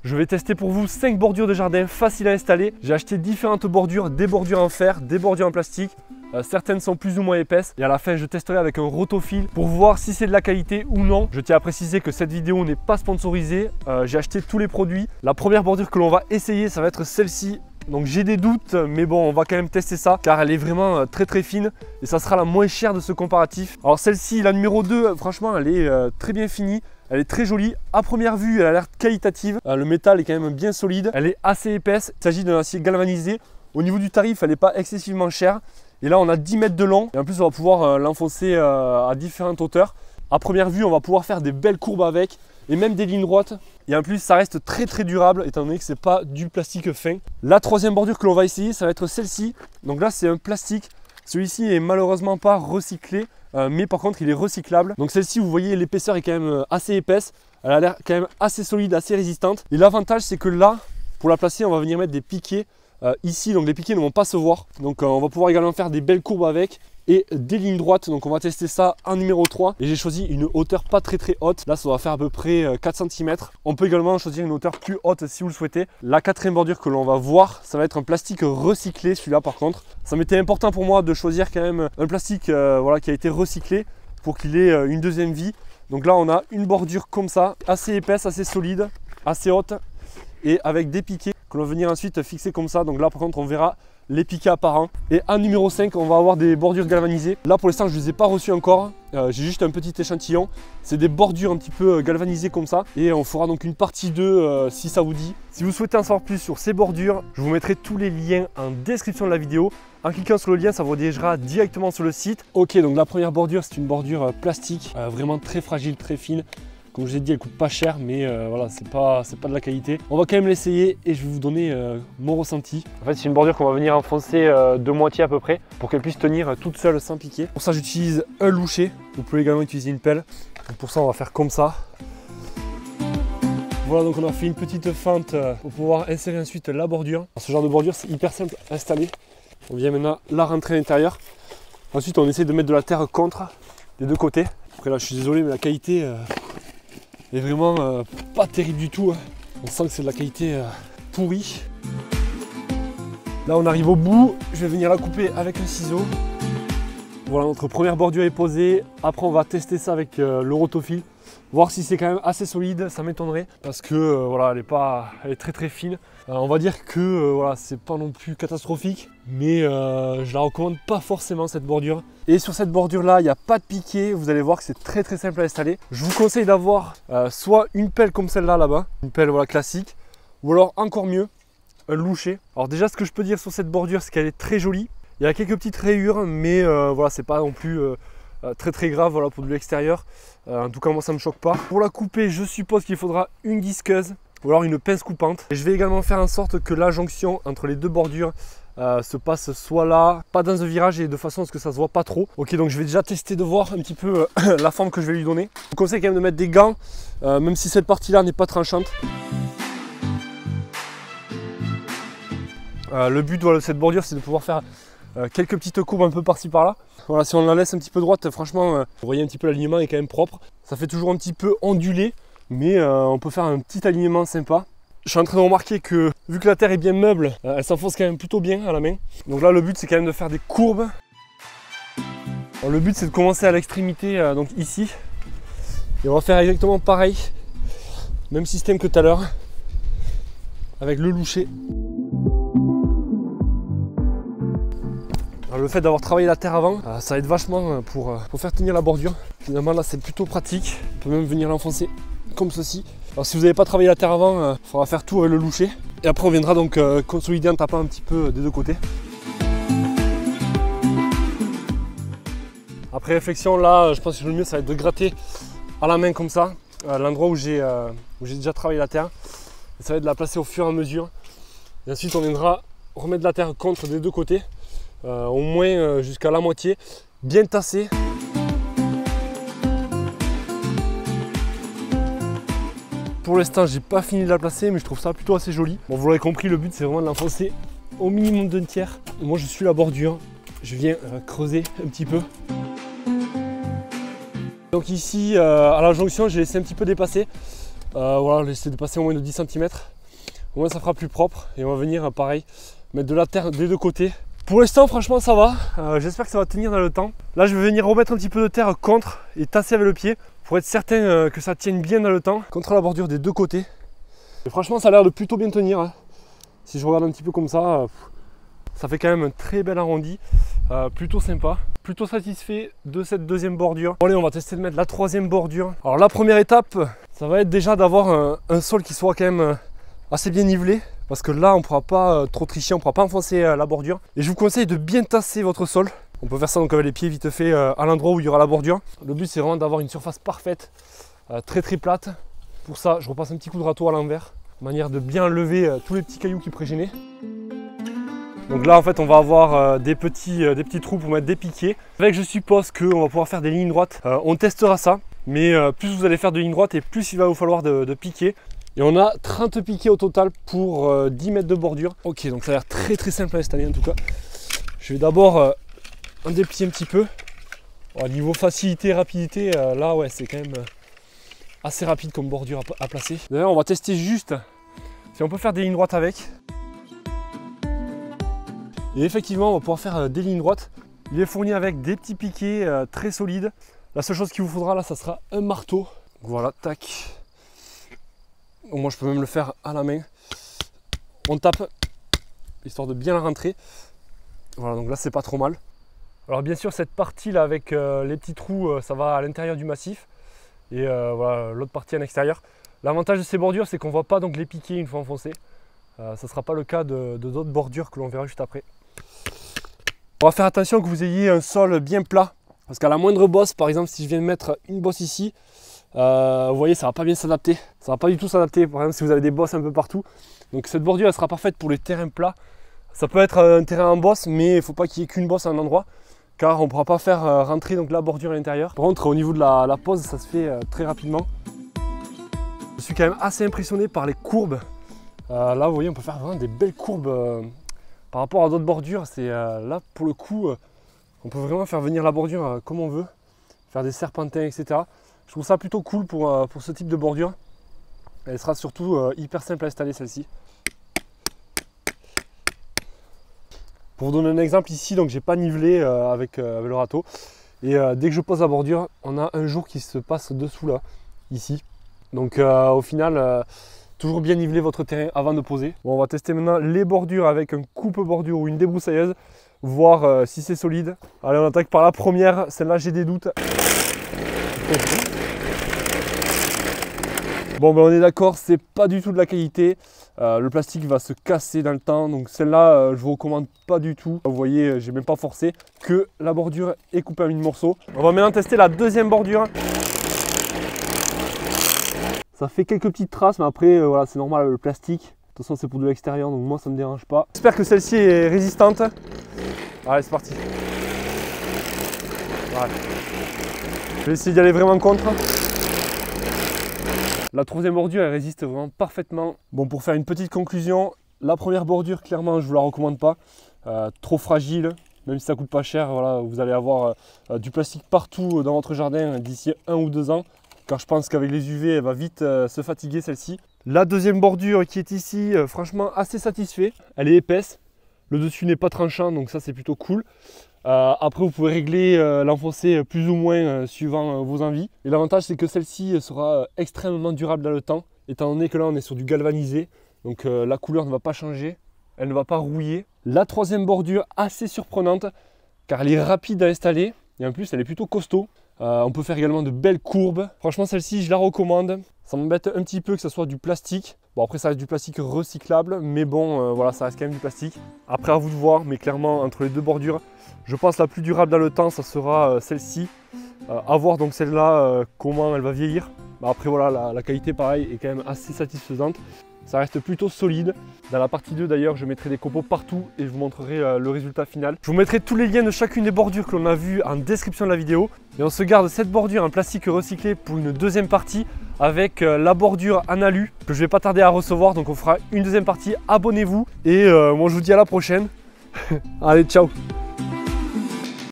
Je vais tester pour vous 5 bordures de jardin faciles à installer. J'ai acheté différentes bordures, des bordures en fer, des bordures en plastique. Certaines sont plus ou moins épaisses et à la fin je testerai avec un rotofil pour voir si c'est de la qualité ou non. Je tiens à préciser que cette vidéo n'est pas sponsorisée, j'ai acheté tous les produits. La première bordure que l'on va essayer, ça va être celle-ci. Donc j'ai des doutes, mais bon, on va quand même tester ça car elle est vraiment très fine et ça sera la moins chère de ce comparatif. Alors celle-ci, la numéro 2, franchement elle est très bien finie. Elle est très jolie, à première vue elle a l'air qualitative, le métal est quand même bien solide, elle est assez épaisse, il s'agit d'un acier galvanisé. Au niveau du tarif, elle n'est pas excessivement chère. Et là on a 10 mètres de long et en plus on va pouvoir l'enfoncer à différentes hauteurs. À première vue on va pouvoir faire des belles courbes avec et même des lignes droites. Et en plus ça reste très durable étant donné que c'est pas du plastique fin. La troisième bordure que l'on va essayer, ça va être celle-ci. Donc là c'est un plastique, celui-ci est malheureusement pas recyclé, mais par contre il est recyclable. Donc celle-ci vous voyez l'épaisseur est quand même assez épaisse, elle a l'air quand même assez solide, assez résistante. Et l'avantage c'est que là pour la placer on va venir mettre des piquets. Ici, donc les piquets ne vont pas se voir. Donc on va pouvoir également faire des belles courbes avec et des lignes droites. Donc on va tester ça en numéro 3. Et j'ai choisi une hauteur pas très haute. Là, ça va faire à peu près 4 cm. On peut également choisir une hauteur plus haute si vous le souhaitez. La quatrième bordure que l'on va voir, ça va être un plastique recyclé, celui-là par contre. Ça m'était important pour moi de choisir quand même un plastique voilà, qui a été recyclé pour qu'il ait une deuxième vie. Donc là, on a une bordure comme ça, assez épaisse, assez solide, assez haute et avec des piquets que l'on va venir ensuite fixer comme ça. Donc là par contre on verra les piquets apparents. Et en numéro 5 on va avoir des bordures galvanisées. Là pour l'instant je ne les ai pas reçues encore, j'ai juste un petit échantillon. C'est des bordures un petit peu galvanisées comme ça. Et on fera donc une partie 2 si ça vous dit. Si vous souhaitez en savoir plus sur ces bordures, je vous mettrai tous les liens en description de la vidéo. En cliquant sur le lien, ça vous redirigera directement sur le site. Ok, donc la première bordure c'est une bordure plastique, vraiment très fragile, très fine. Comme je vous ai dit, elle coûte pas cher, mais voilà, c'est pas de la qualité. On va quand même l'essayer et je vais vous donner mon ressenti. En fait, c'est une bordure qu'on va venir enfoncer de moitié à peu près pour qu'elle puisse tenir toute seule sans piquer. Pour ça, j'utilise un loucher. Vous pouvez également utiliser une pelle. Donc pour ça, on va faire comme ça. Voilà, donc on a fait une petite fente pour pouvoir insérer ensuite la bordure. Ce genre de bordure, c'est hyper simple à installer. On vient maintenant la rentrer à l'intérieur. Ensuite, on essaie de mettre de la terre contre des deux côtés. Après là, je suis désolé, mais la qualité est vraiment pas terrible du tout. On sent que c'est de la qualité pourrie. Là on arrive au bout, je vais venir la couper avec un ciseau. Voilà, notre première bordure est posée. Après on va tester ça avec le rotofil. Voir si c'est quand même assez solide, ça m'étonnerait. Parce que voilà, elle est très fine. On va dire que voilà, c'est pas non plus catastrophique. Mais je la recommande pas forcément cette bordure. Et sur cette bordure là, il n'y a pas de piquet. Vous allez voir que c'est très simple à installer. Je vous conseille d'avoir soit une pelle comme celle-là là-bas. Une pelle voilà, classique. Ou alors encore mieux, un loucher. Alors déjà ce que je peux dire sur cette bordure, c'est qu'elle est très jolie. Il y a quelques petites rayures, mais voilà, c'est pas non plus très grave voilà, pour de l'extérieur. En tout cas moi ça me choque pas. Pour la couper, je suppose qu'il faudra une disqueuse ou alors une pince coupante. Et je vais également faire en sorte que la jonction entre les deux bordures se passe soit là, pas dans un virage et de façon à ce que ça se voit pas trop. Ok, donc je vais déjà tester de voir un petit peu la forme que je vais lui donner. Je vous conseille quand même de mettre des gants, même si cette partie là n'est pas tranchante. Le but voilà, de cette bordure, c'est de pouvoir faire quelques petites courbes un peu par-ci par-là. Voilà, si on la laisse un petit peu droite, franchement, vous voyez un petit peu l'alignement est quand même propre. Ça fait toujours un petit peu ondulé, mais on peut faire un petit alignement sympa. Je suis en train de remarquer que vu que la terre est bien meuble, elle s'enfonce quand même plutôt bien à la main. Donc là, le but c'est quand même de faire des courbes. Alors, le but c'est de commencer à l'extrémité, donc ici. Et on va faire exactement pareil, même système que tout à l'heure, avec le loucher. Alors, le fait d'avoir travaillé la terre avant, ça aide vachement pour faire tenir la bordure. Finalement là c'est plutôt pratique. On peut même venir l'enfoncer comme ceci. Alors si vous n'avez pas travaillé la terre avant, il faudra faire tout avec le loucher. Et après on viendra donc consolider en tapant un petit peu des deux côtés. Après réflexion là, je pense que le mieux ça va être de gratter à la main comme ça, l'endroit où j'ai déjà travaillé la terre. Et ça va être de la placer au fur et à mesure. Et ensuite on viendra remettre de la terre contre des deux côtés. Au moins jusqu'à la moitié, bien tassé. Pour l'instant, j'ai pas fini de la placer, mais je trouve ça plutôt assez joli. Bon, vous l'aurez compris, le but c'est vraiment de l'enfoncer au minimum d'un tiers. Et moi, je suis la bordure. Je viens creuser un petit peu. Donc ici, à la jonction, j'ai laissé un petit peu dépasser. Voilà, laissé dépasser au moins de 10 cm. Au moins ça fera plus propre et on va venir pareil mettre de la terre des deux côtés. Pour l'instant franchement ça va, j'espère que ça va tenir dans le temps. Là je vais venir remettre un petit peu de terre contre et tasser avec le pied pour être certain que ça tienne bien dans le temps contre la bordure des deux côtés. Et franchement ça a l'air de plutôt bien tenir, hein. Si je regarde un petit peu comme ça, ça fait quand même un très bel arrondi, plutôt sympa, plutôt satisfait de cette deuxième bordure. Bon, allez, on va tester de mettre la troisième bordure. Alors la première étape, ça va être déjà d'avoir un sol qui soit quand même assez bien nivelé, parce que là on ne pourra pas trop tricher, on ne pourra pas enfoncer la bordure. Et je vous conseille de bien tasser votre sol. On peut faire ça donc avec les pieds vite fait à l'endroit où il y aura la bordure. Le but c'est vraiment d'avoir une surface parfaite, très plate. Pour ça je repasse un petit coup de râteau à l'envers, de manière de bien lever tous les petits cailloux qui pourraient gêner. Donc là en fait on va avoir des petits trous pour mettre des piquets. Avec je suppose qu'on va pouvoir faire des lignes droites. On testera ça, mais plus vous allez faire de lignes droites et plus il va vous falloir de piquets. Et on a 30 piquets au total pour 10 mètres de bordure. Ok, donc ça a l'air très simple à installer en tout cas. Je vais d'abord en déplier un petit peu. Au niveau facilité, rapidité, là ouais c'est quand même assez rapide comme bordure à placer. D'ailleurs on va tester juste si on peut faire des lignes droites avec. Et effectivement on va pouvoir faire des lignes droites. Il est fourni avec des petits piquets très solides. La seule chose qu'il vous faudra là ça sera un marteau. Voilà, tac. Donc moi je peux même le faire à la main. On tape histoire de bien la rentrer. Voilà, donc là c'est pas trop mal. Alors bien sûr cette partie là avec les petits trous ça va à l'intérieur du massif. Et voilà, l'autre partie à l'extérieur. L'avantage de ces bordures c'est qu'on ne voit pas donc les piquets une fois enfoncés. Ça ne sera pas le cas de d'autres bordures que l'on verra juste après. On va faire attention que vous ayez un sol bien plat. Parce qu'à la moindre bosse, par exemple si je viens de mettre une bosse ici, vous voyez ça ne va pas bien s'adapter. Ça ne va pas du tout s'adapter, par exemple si vous avez des bosses un peu partout. Donc cette bordure elle sera parfaite pour les terrains plats. Ça peut être un terrain en bosse, mais il ne faut pas qu'il y ait qu'une bosse à un endroit. Car on ne pourra pas faire rentrer donc la bordure à l'intérieur. Par contre au niveau de la pose ça se fait très rapidement. Je suis quand même assez impressionné par les courbes. Là vous voyez on peut faire vraiment des belles courbes par rapport à d'autres bordures. C'est là pour le coup on peut vraiment faire venir la bordure comme on veut. Faire des serpentins etc. Je trouve ça plutôt cool pour ce type de bordure. Elle sera surtout hyper simple à installer celle-ci. Pour vous donner un exemple ici, donc j'ai pas nivelé avec le râteau. Et dès que je pose la bordure, on a un jour qui se passe dessous là, ici. Donc au final, toujours bien niveler votre terrain avant de poser. Bon, on va tester maintenant les bordures avec un coupe-bordure ou une débroussailleuse, voir si c'est solide. Allez, on attaque par la première, celle-là j'ai des doutes. Bon ben on est d'accord, c'est pas du tout de la qualité. Le plastique va se casser dans le temps, donc celle-là je vous recommande pas du tout. Vous voyez, j'ai même pas forcé, que la bordure est coupée en mini morceaux. On va maintenant tester la deuxième bordure. Ça fait quelques petites traces, mais après voilà, c'est normal le plastique. De toute façon c'est pour de l'extérieur, donc moi ça me dérange pas. J'espère que celle-ci est résistante. Allez c'est parti. Voilà. Je vais essayer d'y aller vraiment contre. La troisième bordure elle résiste vraiment parfaitement. Bon, pour faire une petite conclusion, la première bordure clairement je vous la recommande pas. Trop fragile, même si ça coûte pas cher, voilà, vous allez avoir du plastique partout dans votre jardin d'ici 1 ou 2 ans. Car je pense qu'avec les UV elle va vite se fatiguer celle-ci. La deuxième bordure qui est ici, franchement assez satisfait. Elle est épaisse, le dessus n'est pas tranchant donc ça c'est plutôt cool. Après vous pouvez régler l'enfoncer plus ou moins suivant vos envies. Et l'avantage c'est que celle-ci sera extrêmement durable dans le temps, étant donné que là on est sur du galvanisé. Donc la couleur ne va pas changer, elle ne va pas rouiller. La troisième bordure assez surprenante car elle est rapide à installer et en plus elle est plutôt costaud. On peut faire également de belles courbes. Franchement celle-ci je la recommande. Ça m'embête un petit peu que ce soit du plastique. Bon après ça reste du plastique recyclable, mais bon voilà ça reste quand même du plastique. Après à vous de voir, mais clairement entre les deux bordures, je pense la plus durable dans le temps ça sera celle-ci. À voir donc celle-là comment elle va vieillir. Après voilà la qualité pareil est quand même assez satisfaisante. Ça reste plutôt solide. Dans la partie 2 d'ailleurs, je mettrai des copeaux partout et je vous montrerai le résultat final. Je vous mettrai tous les liens de chacune des bordures que l'on a vues en description de la vidéo. Et on se garde cette bordure en plastique recyclé pour une deuxième partie avec la bordure en alu que je vais pas tarder à recevoir. Donc on fera une deuxième partie. Abonnez-vous et moi je vous dis à la prochaine. Allez, ciao!